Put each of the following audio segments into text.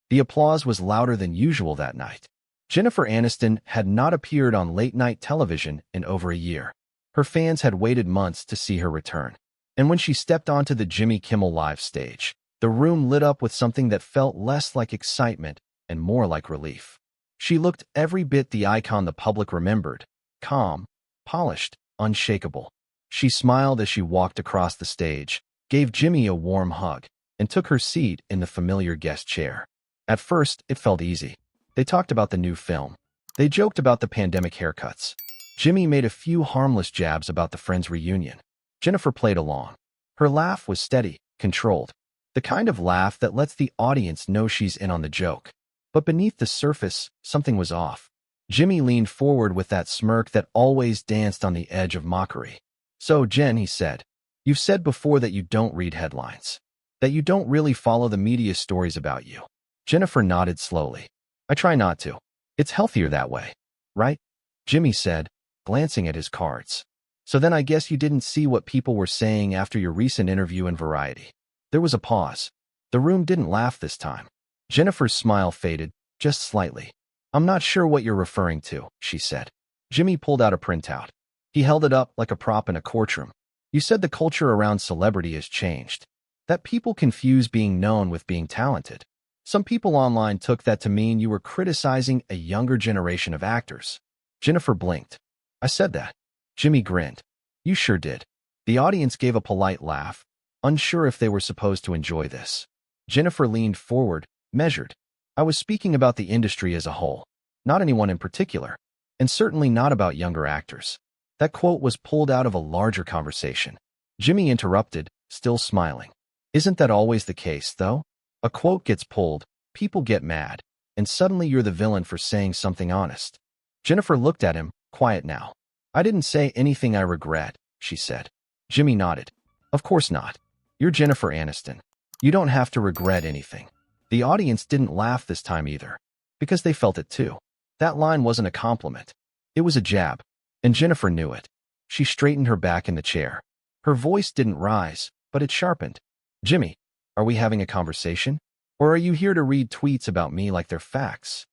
The applause was louder than usual that night. Jennifer Aniston had not appeared on late-night television in over a year. Her fans had waited months to see her return. And when she stepped onto the Jimmy Kimmel live stage, the room lit up with something that felt less like excitement and more like relief. She looked every bit the icon the public remembered, calm, polished, unshakable. She smiled as she walked across the stage, gave Jimmy a warm hug, and took her seat in the familiar guest chair. At first, it felt easy. They talked about the new film. They joked about the pandemic haircuts. Jimmy made a few harmless jabs about the Friends reunion. Jennifer played along. Her laugh was steady, controlled. The kind of laugh that lets the audience know she's in on the joke. But beneath the surface, something was off. Jimmy leaned forward with that smirk that always danced on the edge of mockery. "So, Jen," he said, "you've said before that you don't read headlines. That you don't really follow the media stories about you." Jennifer nodded slowly. "I try not to. It's healthier that way, right?" Jimmy said, glancing at his cards. "So then I guess you didn't see what people were saying after your recent interview in Variety." There was a pause. The room didn't laugh this time. Jennifer's smile faded, just slightly. "I'm not sure what you're referring to," she said. Jimmy pulled out a printout. He held it up like a prop in a courtroom. "You said the culture around celebrity has changed. That people confuse being known with being talented. Some people online took that to mean you were criticizing a younger generation of actors." Jennifer blinked. "I said that." Jimmy grinned. "You sure did." The audience gave a polite laugh, unsure if they were supposed to enjoy this. Jennifer leaned forward, measured. "I was speaking about the industry as a whole, not anyone in particular, and certainly not about younger actors." That quote was pulled out of a larger conversation. Jimmy interrupted, still smiling. "Isn't that always the case, though? A quote gets pulled, people get mad, and suddenly you're the villain for saying something honest." Jennifer looked at him, quiet now. "I didn't say anything I regret," she said. Jimmy nodded. "Of course not. You're Jennifer Aniston. You don't have to regret anything." The audience didn't laugh this time either, because they felt it too. That line wasn't a compliment. It was a jab, and Jennifer knew it. She straightened her back in the chair. Her voice didn't rise, but it sharpened. "Jimmy, are we having a conversation? Or are you here to read tweets about me like they're facts?"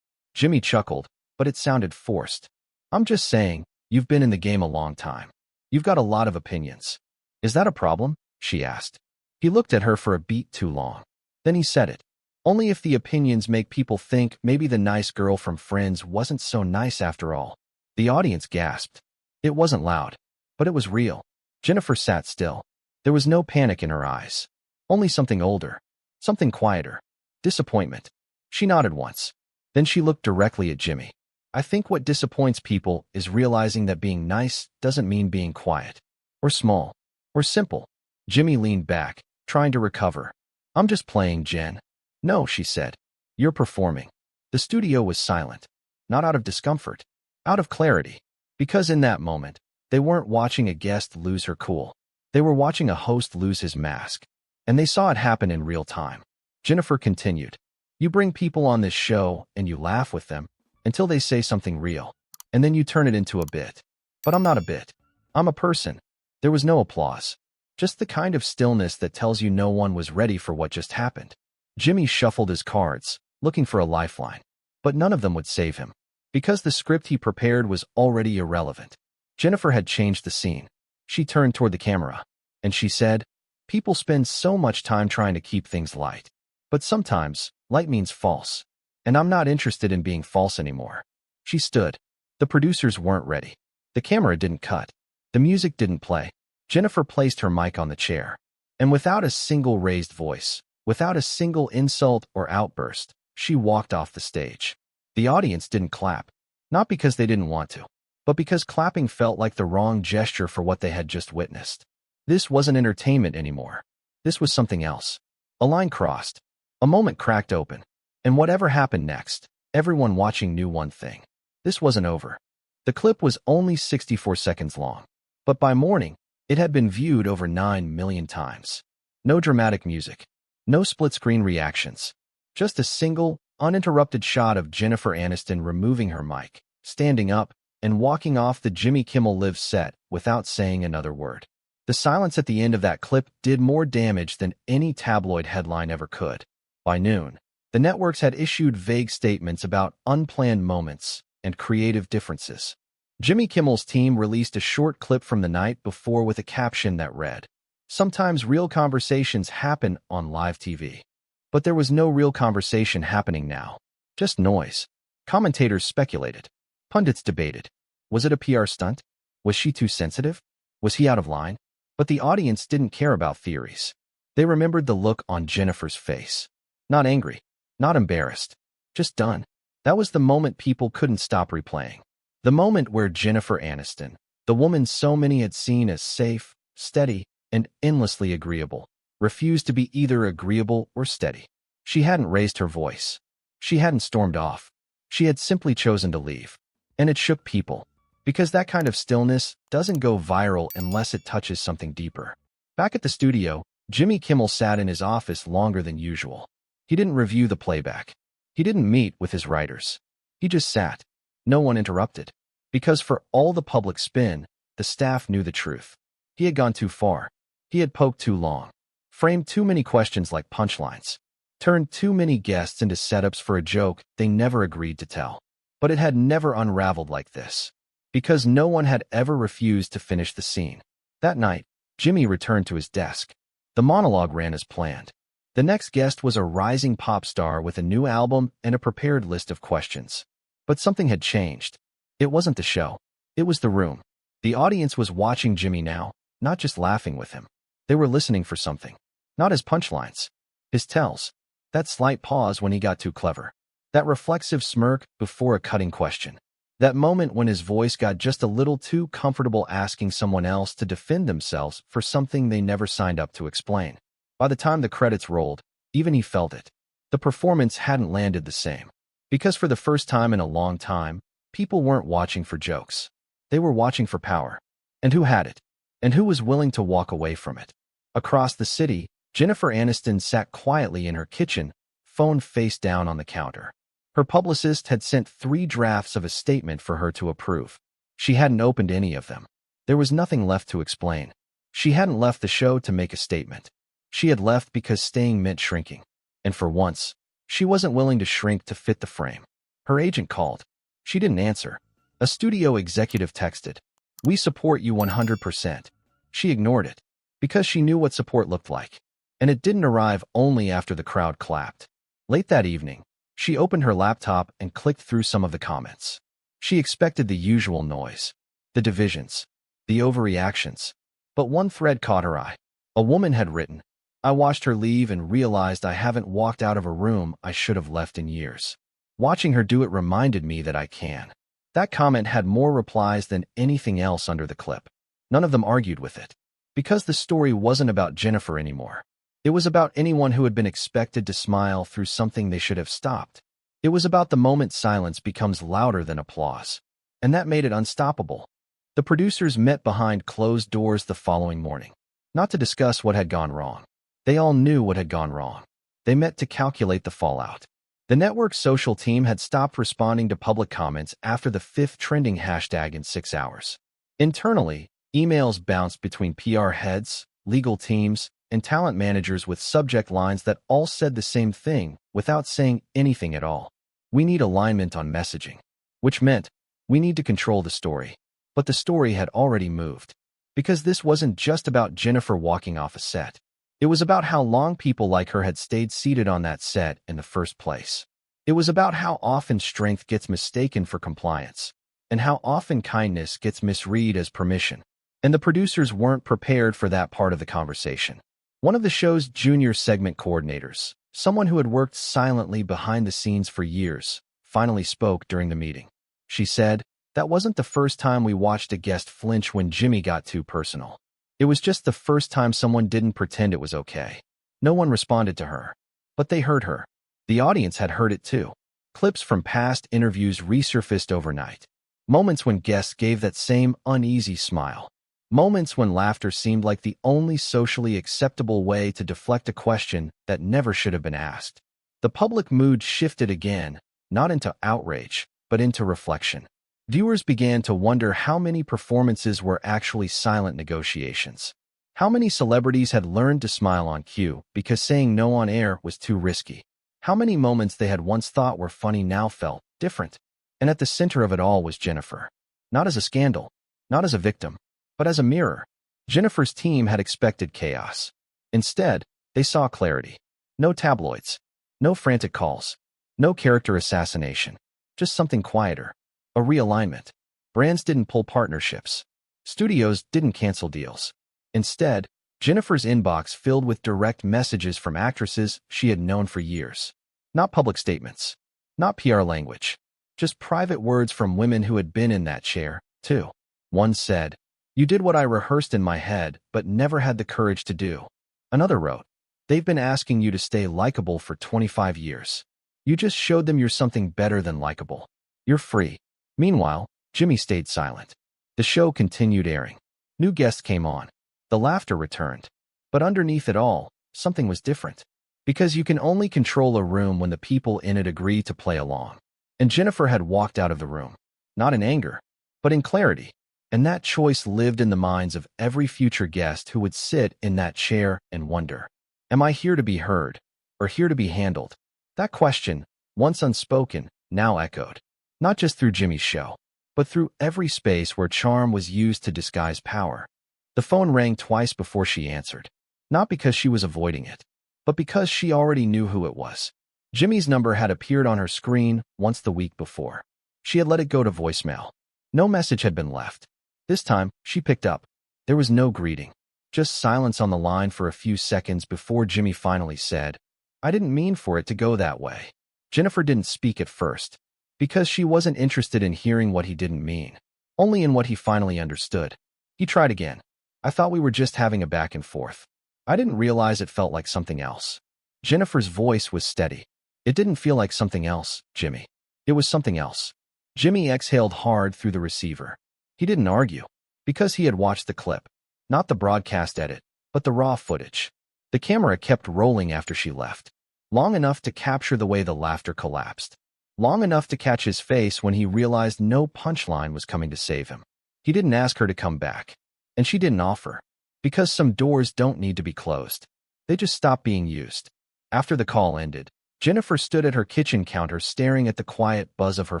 Jimmy chuckled, but it sounded forced. "I'm just saying, you've been in the game a long time. You've got a lot of opinions." "Is that a problem?" she asked. He looked at her for a beat too long. Then he said it. "Only if the opinions make people think maybe the nice girl from Friends wasn't so nice after all." The audience gasped. It wasn't loud, but it was real. Jennifer sat still. There was no panic in her eyes. Only something older. Something quieter. Disappointment. She nodded once. Then she looked directly at Jimmy. "I think what disappoints people is realizing that being nice doesn't mean being quiet. Or small. Or simple." Jimmy leaned back, trying to recover. "I'm just playing, Jen." "No," she said. "You're performing." The studio was silent. Not out of discomfort. Out of clarity. Because in that moment, they weren't watching a guest lose her cool. They were watching a host lose his mask. And they saw it happen in real time. Jennifer continued. "You bring people on this show, and you laugh with them, until they say something real. And then you turn it into a bit. But I'm not a bit. I'm a person." There was no applause. Just the kind of stillness that tells you no one was ready for what just happened. Jimmy shuffled his cards, looking for a lifeline. But none of them would save him. Because the script he prepared was already irrelevant. Jennifer had changed the scene. She turned toward the camera. And she said, "People spend so much time trying to keep things light. But sometimes, light means false. And I'm not interested in being false anymore." She stood. The producers weren't ready. The camera didn't cut. The music didn't play. Jennifer placed her mic on the chair. And without a single raised voice, without a single insult or outburst, she walked off the stage. The audience didn't clap. Not because they didn't want to, but because clapping felt like the wrong gesture for what they had just witnessed. This wasn't entertainment anymore. This was something else. A line crossed. A moment cracked open. And whatever happened next, everyone watching knew one thing. This wasn't over. The clip was only 64 seconds long. But by morning, it had been viewed over 9 million times. No dramatic music. No split-screen reactions. Just a single, uninterrupted shot of Jennifer Aniston removing her mic, standing up, and walking off the Jimmy Kimmel Live set without saying another word. The silence at the end of that clip did more damage than any tabloid headline ever could. By noon, The networks had issued vague statements about unplanned moments and creative differences. Jimmy Kimmel's team released a short clip from the night before with a caption that read, "Sometimes real conversations happen on live TV." But there was no real conversation happening now. Just noise. Commentators speculated. Pundits debated. Was it a PR stunt? Was she too sensitive? Was he out of line? But the audience didn't care about theories. They remembered the look on Jennifer's face. Not angry. Not embarrassed. Just done. That was the moment people couldn't stop replaying. The moment where Jennifer Aniston, the woman so many had seen as safe, steady, and endlessly agreeable, refused to be either agreeable or steady. She hadn't raised her voice. She hadn't stormed off. She had simply chosen to leave. And it shook people. Because that kind of stillness doesn't go viral unless it touches something deeper. Back at the studio, Jimmy Kimmel sat in his office longer than usual. He didn't review the playback. He didn't meet with his writers. He just sat. No one interrupted. Because for all the public spin, the staff knew the truth. He had gone too far. He had poked too long. Framed too many questions like punchlines. Turned too many guests into setups for a joke they never agreed to tell. But it had never unraveled like this. Because no one had ever refused to finish the scene. That night, Jimmy returned to his desk. The monologue ran as planned. The next guest was a rising pop star with a new album and a prepared list of questions. But something had changed. It wasn't the show. It was the room. The audience was watching Jimmy now, not just laughing with him. They were listening for something. Not his punchlines. His tells. That slight pause when he got too clever. That reflexive smirk before a cutting question. That moment when his voice got just a little too comfortable asking someone else to defend themselves for something they never signed up to explain. By the time the credits rolled, even he felt it. The performance hadn't landed the same. Because for the first time in a long time, people weren't watching for jokes. They were watching for power. And who had it? And who was willing to walk away from it? Across the city, Jennifer Aniston sat quietly in her kitchen, phone face down on the counter. Her publicist had sent 3 drafts of a statement for her to approve. She hadn't opened any of them. There was nothing left to explain. She hadn't left the show to make a statement. She had left because staying meant shrinking. And for once, she wasn't willing to shrink to fit the frame. Her agent called. She didn't answer. A studio executive texted, "We support you 100%. She ignored it. Because she knew what support looked like. And it didn't arrive only after the crowd clapped. Late that evening, she opened her laptop and clicked through some of the comments. She expected the usual noise. The divisions. The overreactions. But one thread caught her eye. A woman had written, "I watched her leave and realized I haven't walked out of a room I should have left in years. Watching her do it reminded me that I can." That comment had more replies than anything else under the clip. None of them argued with it. Because the story wasn't about Jennifer anymore. It was about anyone who had been expected to smile through something they should have stopped. It was about the moment silence becomes louder than applause. And that made it unstoppable. The producers met behind closed doors the following morning. Not to discuss what had gone wrong. They all knew what had gone wrong. They met to calculate the fallout. The network's social team had stopped responding to public comments after the 5th trending hashtag in 6 hours. Internally, emails bounced between PR heads, legal teams, and talent managers with subject lines that all said the same thing without saying anything at all. We need alignment on messaging. Which meant, we need to control the story. But the story had already moved. Because this wasn't just about Jennifer walking off a set. It was about how long people like her had stayed seated on that set in the first place. It was about how often strength gets mistaken for compliance, and how often kindness gets misread as permission. And the producers weren't prepared for that part of the conversation. One of the show's junior segment coordinators, someone who had worked silently behind the scenes for years, finally spoke during the meeting. She said, "That wasn't the first time we watched a guest flinch when Jimmy got too personal. It was just the first time someone didn't pretend it was okay." No one responded to her. But they heard her. The audience had heard it too. Clips from past interviews resurfaced overnight. Moments when guests gave that same uneasy smile. Moments when laughter seemed like the only socially acceptable way to deflect a question that never should have been asked. The public mood shifted again, not into outrage, but into reflection. Viewers began to wonder how many performances were actually silent negotiations. How many celebrities had learned to smile on cue because saying no on air was too risky. How many moments they had once thought were funny now felt different. And at the center of it all was Jennifer. Not as a scandal, not as a victim, but as a mirror. Jennifer's team had expected chaos. Instead, they saw clarity. No tabloids. No frantic calls. No character assassination. Just something quieter. A realignment. Brands didn't pull partnerships. Studios didn't cancel deals. Instead, Jennifer's inbox filled with direct messages from actresses she had known for years. Not public statements. Not PR language. Just private words from women who had been in that chair, too. One said, "You did what I rehearsed in my head, but never had the courage to do." Another wrote, "They've been asking you to stay likable for 25 years. You just showed them you're something better than likable. You're free." Meanwhile, Jimmy stayed silent. The show continued airing. New guests came on. The laughter returned. But underneath it all, something was different. Because you can only control a room when the people in it agree to play along. And Jennifer had walked out of the room. Not in anger, but in clarity. And that choice lived in the minds of every future guest who would sit in that chair and wonder, am I here to be heard, or here to be handled? That question, once unspoken, now echoed. Not just through Jimmy's show, but through every space where charm was used to disguise power. The phone rang twice before she answered. Not because she was avoiding it, but because she already knew who it was. Jimmy's number had appeared on her screen once the week before. She had let it go to voicemail. No message had been left. This time, she picked up. There was no greeting. Just silence on the line for a few seconds before Jimmy finally said, "I didn't mean for it to go that way." Jennifer didn't speak at first, because she wasn't interested in hearing what he didn't mean, only in what he finally understood. He tried again. "I thought we were just having a back and forth. I didn't realize it felt like something else." Jennifer's voice was steady. "It didn't feel like something else, Jimmy. It was something else." Jimmy exhaled hard through the receiver. He didn't argue, because he had watched the clip. Not the broadcast edit, but the raw footage. The camera kept rolling after she left. Long enough to capture the way the laughter collapsed. Long enough to catch his face when he realized no punchline was coming to save him. He didn't ask her to come back. And she didn't offer. Because some doors don't need to be closed. They just stop being used. After the call ended, Jennifer stood at her kitchen counter staring at the quiet buzz of her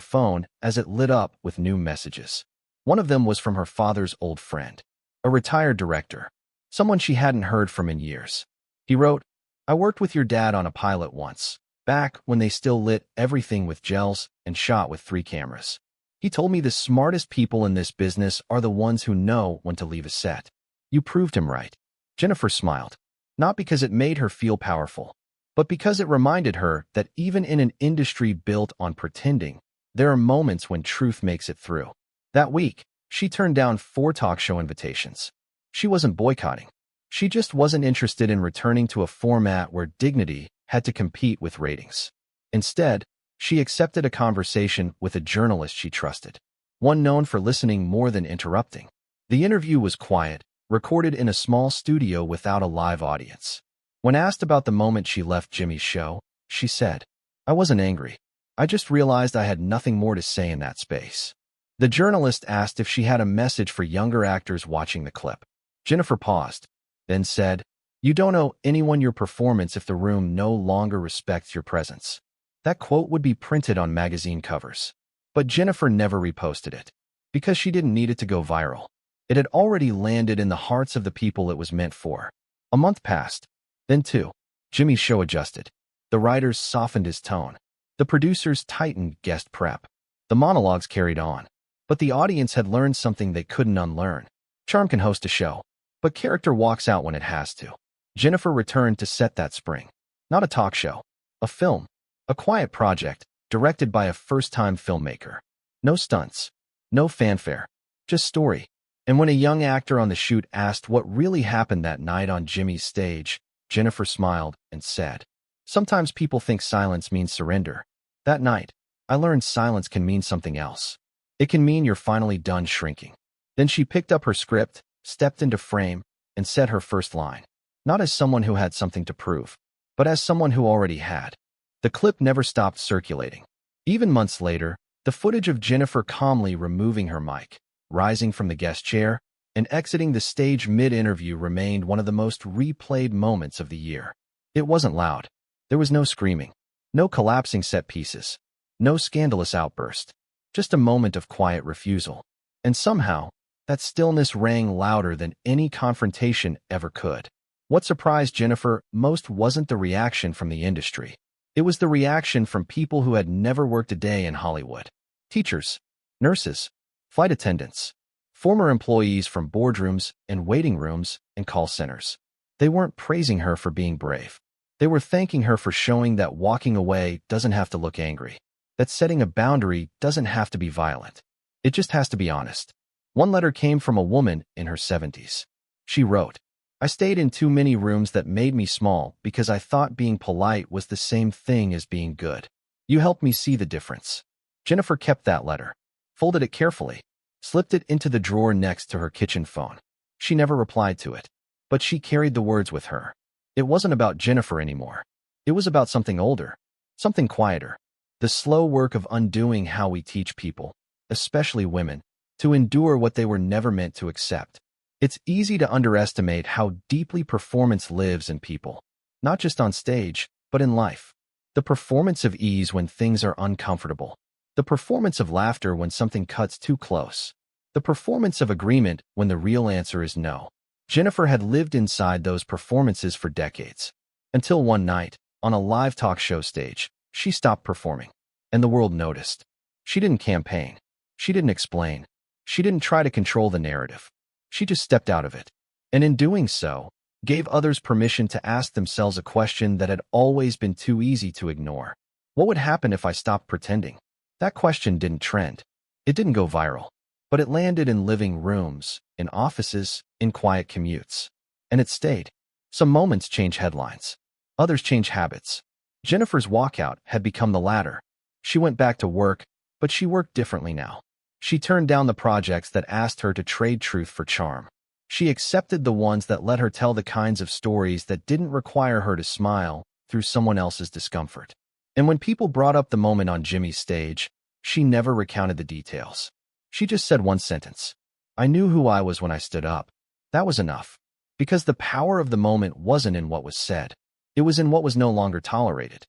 phone as it lit up with new messages. One of them was from her father's old friend, a retired director, someone she hadn't heard from in years. He wrote, "I worked with your dad on a pilot once, back when they still lit everything with gels and shot with 3 cameras. He told me the smartest people in this business are the ones who know when to leave a set. You proved him right." Jennifer smiled, not because it made her feel powerful, but because it reminded her that even in an industry built on pretending, there are moments when truth makes it through. That week, she turned down 4 talk show invitations. She wasn't boycotting. She just wasn't interested in returning to a format where dignity had to compete with ratings. Instead, she accepted a conversation with a journalist she trusted, one known for listening more than interrupting. The interview was quiet, recorded in a small studio without a live audience. When asked about the moment she left Jimmy's show, she said, "I wasn't angry. I just realized I had nothing more to say in that space." The journalist asked if she had a message for younger actors watching the clip. Jennifer paused, then said, "You don't owe anyone your performance if the room no longer respects your presence." That quote would be printed on magazine covers. But Jennifer never reposted it, because she didn't need it to go viral. It had already landed in the hearts of the people it was meant for. A month passed. Then 2. Jimmy's show adjusted. The writers softened his tone. The producers tightened guest prep. The monologues carried on. But the audience had learned something they couldn't unlearn. Charm can host a show, but character walks out when it has to. Jennifer returned to set that spring. Not a talk show. A film. A quiet project, directed by a first-time filmmaker. No stunts. No fanfare. Just story. And when a young actor on the shoot asked what really happened that night on Jimmy's stage, Jennifer smiled and said, "Sometimes people think silence means surrender. That night, I learned silence can mean something else. It can mean you're finally done shrinking." Then she picked up her script, stepped into frame, and said her first line. Not as someone who had something to prove, but as someone who already had. The clip never stopped circulating. Even months later, the footage of Jennifer calmly removing her mic, rising from the guest chair, and exiting the stage mid-interview remained one of the most replayed moments of the year. It wasn't loud. There was no screaming. No collapsing set pieces. No scandalous outburst. Just a moment of quiet refusal. And somehow, that stillness rang louder than any confrontation ever could. What surprised Jennifer most wasn't the reaction from the industry. It was the reaction from people who had never worked a day in Hollywood. Teachers, nurses, flight attendants, former employees from boardrooms and waiting rooms and call centers. They weren't praising her for being brave. They were thanking her for showing that walking away doesn't have to look angry, that setting a boundary doesn't have to be violent. It just has to be honest. One letter came from a woman in her 70s. She wrote, "I stayed in too many rooms that made me small because I thought being polite was the same thing as being good. You helped me see the difference." Jennifer kept that letter, folded it carefully, slipped it into the drawer next to her kitchen phone. She never replied to it, but she carried the words with her. It wasn't about Jennifer anymore. It was about something older, something quieter. The slow work of undoing how we teach people, especially women, to endure what they were never meant to accept. It's easy to underestimate how deeply performance lives in people, not just on stage, but in life. The performance of ease when things are uncomfortable. The performance of laughter when something cuts too close. The performance of agreement when the real answer is no. Jennifer had lived inside those performances for decades. Until one night, on a live talk show stage, she stopped performing, and the world noticed. She didn't campaign. She didn't explain. She didn't try to control the narrative. She just stepped out of it, and in doing so, gave others permission to ask themselves a question that had always been too easy to ignore. What would happen if I stopped pretending? That question didn't trend. It didn't go viral, but it landed in living rooms, in offices, in quiet commutes. And it stayed. Some moments change headlines. Others change habits. Jennifer's walkout had become the latter. She went back to work, but she worked differently now. She turned down the projects that asked her to trade truth for charm. She accepted the ones that let her tell the kinds of stories that didn't require her to smile through someone else's discomfort. And when people brought up the moment on Jimmy's stage, she never recounted the details. She just said one sentence. "I knew who I was when I stood up." That was enough. Because the power of the moment wasn't in what was said. It was in what was no longer tolerated.